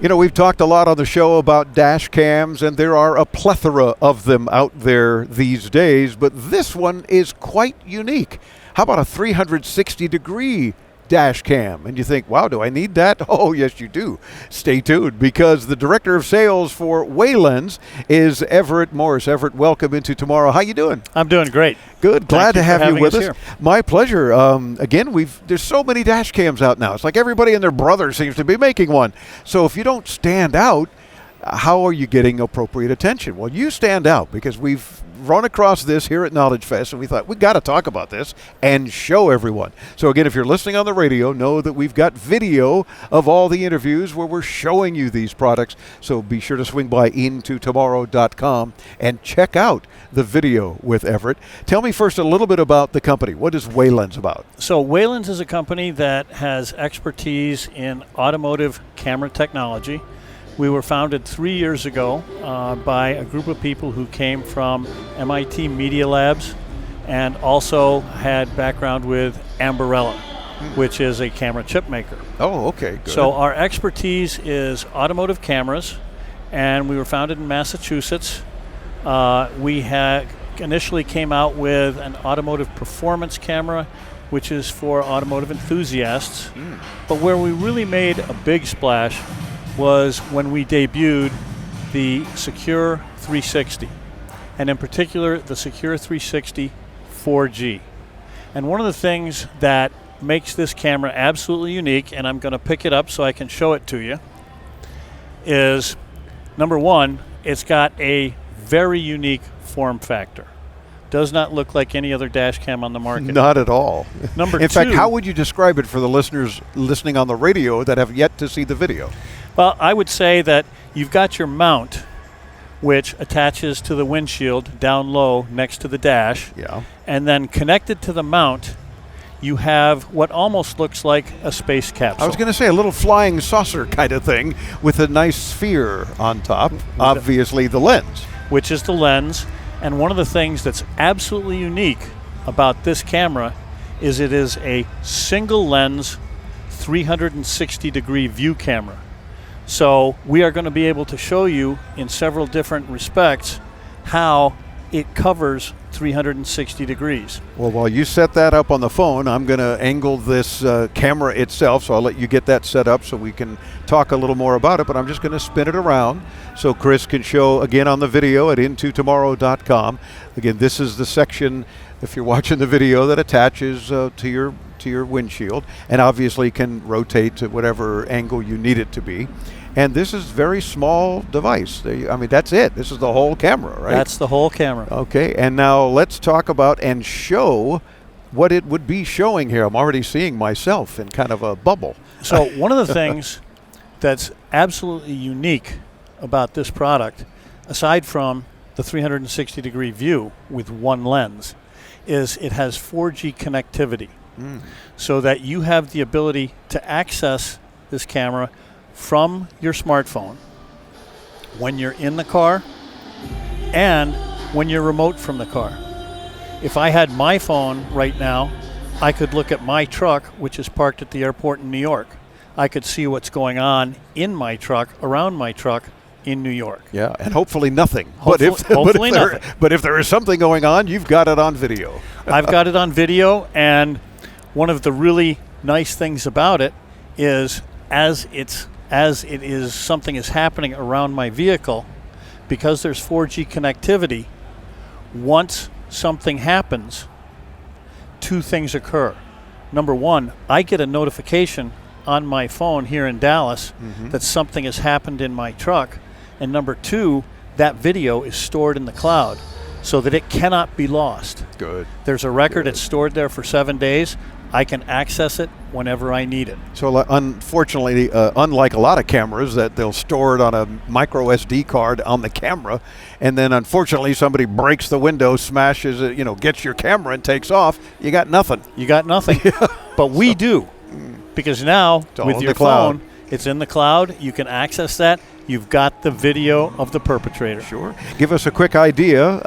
You know, we've talked a lot on the show about dash cams, and there are a plethora of them out there these days, but this one is quite unique. How about a 360-degree dash cam? And you think, wow, do I need that? Oh, yes, you do. Stay tuned, because the director of sales for Waylens is Everett Morss. Everett, welcome into Tomorrow. How you doing? I'm doing great. Good. Glad to have you with us. Here. My pleasure. Again, there's so many dash cams out now. It's like everybody and their brother seems to be making one. So if you don't stand out, how are you getting appropriate attention? Well, you stand out, because we've run across this here at KnowledgeFest, and we thought, we got to talk about this and show everyone. So again, if you're listening on the radio, know that we've got video of all the interviews where we're showing you these products. So be sure to swing by intotomorrow.com and check out the video with Everett. Tell me first a little bit about the company. What is Waylens about? So Waylens is a company that has expertise in automotive camera technology. We were founded 3 years ago by a group of people who came from MIT Media Labs and also had background with Ambarella, which is a camera chip maker. Oh, okay, good. So our expertise is automotive cameras, and we were founded in Massachusetts. We had initially came out with an automotive performance camera, which is for automotive enthusiasts. But where we really made a big splash was when we debuted the Secure 360, and in particular the Secure 360 4G. And one of the things that makes this camera absolutely unique, and I'm going to pick it up so I can show it to you, is number one, it's got a very unique form factor. Does not look like any other dash cam on the market. Not at all. In fact, how would you describe it for the listeners listening on the radio that have yet to see the video? Well, I would say that you've got your mount, which attaches to the windshield down low next to the dash. Yeah. And then connected to the mount, you have what almost looks like a space capsule. I was going to say a little flying saucer kind of thing with a nice sphere on top, obviously the lens. Which is the lens. And one of the things that's absolutely unique about this camera is it is a single lens 360-degree view camera. So we are going to be able to show you in several different respects how it covers 360 degrees. Well, while you set that up on the phone, I'm going to angle this camera itself, so I'll let you get that set up so we can talk a little more about it, but I'm just going to spin it around so Chris can show again on the video at intotomorrow.com. Again, this is the section, if you're watching the video, that attaches to your windshield, and obviously can rotate to whatever angle you need it to be. And this is a very small device. I mean, that's it. This is the whole camera, right? That's the whole camera. Okay, and now let's talk about and show what it would be showing here. I'm already seeing myself in kind of a bubble. So one of the things that's absolutely unique about this product, aside from the 360-degree view with one lens, is it has 4G connectivity. So that you have the ability to access this camera from your smartphone when you're in the car and when you're remote from the car. If I had my phone right now, I could look at my truck, which is parked at the airport in New York. I could see what's going on in my truck, around my truck in New York. Yeah, and hopefully nothing. Hopefully nothing. But if there is something going on, you've got it on video. I've got it on video, and one of the really nice things about it is as it is something is happening around my vehicle, because there's 4G connectivity, once something happens, two things occur. Number one, I get a notification on my phone here in Dallas that something has happened in my truck. And number two, that video is stored in the cloud so that it cannot be lost. Good. There's a record. It's stored there for 7 days. I can access it whenever I need it. So unfortunately, unlike a lot of cameras that they'll store it on a micro SD card on the camera, and then unfortunately somebody breaks the window, smashes it, gets your camera and takes off, you got nothing. You got nothing. But we do. Because now with your phone, it's in the cloud. You can access that. You've got the video of the perpetrator. Sure. Give us a quick idea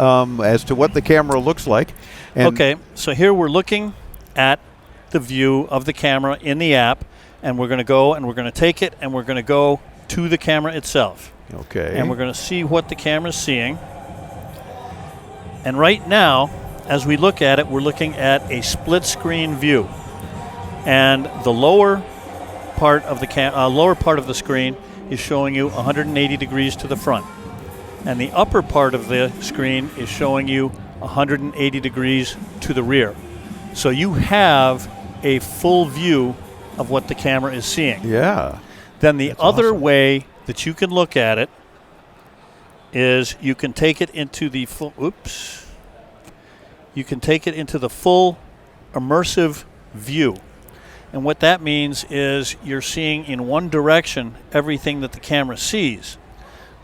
as to what the camera looks like. Okay, so here we're looking at the view of the camera in the app, and we're going to go and we're going to take it and we're going to go to the camera itself. Okay. And we're going to see what the camera's seeing. And right now, as we look at it, we're looking at a split screen view. And the lower part of the screen is showing you 180 degrees to the front. And the upper part of the screen is showing you 180 degrees to the rear. So you have a full view of what the camera is seeing. Yeah. Then the That's other awesome. way that you can look at it is you can take it into the full, you can take it into the full immersive view. And what that means is you're seeing in one direction everything that the camera sees.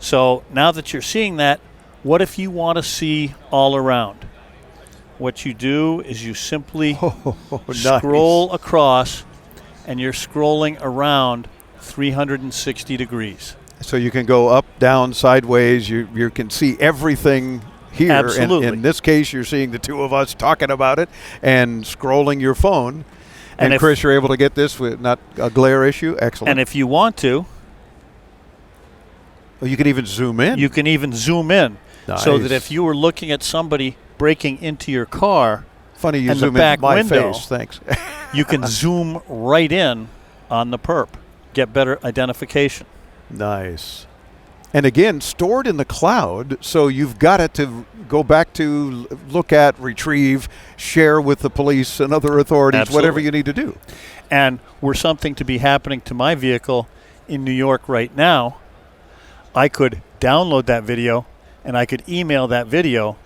So now that you're seeing that, what if you want to see all around? What you do is you simply scroll across, and you're scrolling around 360 degrees. So you can go up, down, sideways. You can see everything here. Absolutely. In this case, you're seeing the two of us talking about it and scrolling your phone. And Chris, you're able to get this with not a glare issue. Excellent. And if you want to, you can even zoom in. You can even zoom in. Nice. So that if you were looking at somebody breaking into your car, funny you and zoom the back in my window, face. Thanks. you can zoom right in on the perp, get better identification. Nice. And again, stored in the cloud, so you've got it to go back to, look at, retrieve, share with the police and other authorities, Absolutely. whatever you need to do. And were something to be happening to my vehicle in New York right now, I could download that video and I could email that video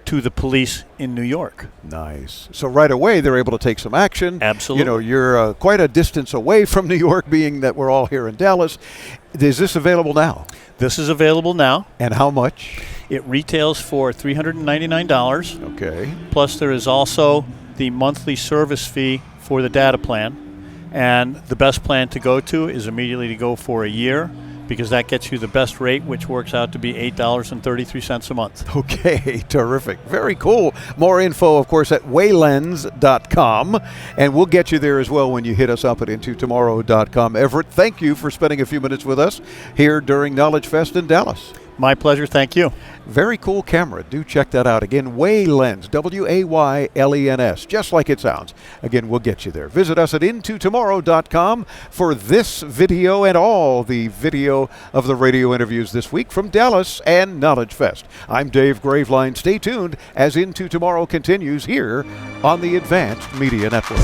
to the police in New York. Nice. So right away, they're able to take some action. Absolutely. You know, you're quite a distance away from New York, being that we're all here in Dallas. Is this available now? This is available now. And how much? It retails for $399. Okay. Plus there is also the monthly service fee for the data plan. And the best plan to go to is immediately to go for a year, because that gets you the best rate, which works out to be $8.33 a month. Okay, terrific. Very cool. More info, of course, at waylens.com. And we'll get you there as well when you hit us up at intotomorrow.com. Everett, thank you for spending a few minutes with us here during KnowledgeFest in Dallas. My pleasure. Thank you. Very cool camera. Do check that out. Again, Waylens, Waylens, just like it sounds. Again, we'll get you there. Visit us at intotomorrow.com for this video and all the video of the radio interviews this week from Dallas and KnowledgeFest. I'm Dave Graveline. Stay tuned as Into Tomorrow continues here on the Advanced Media Network.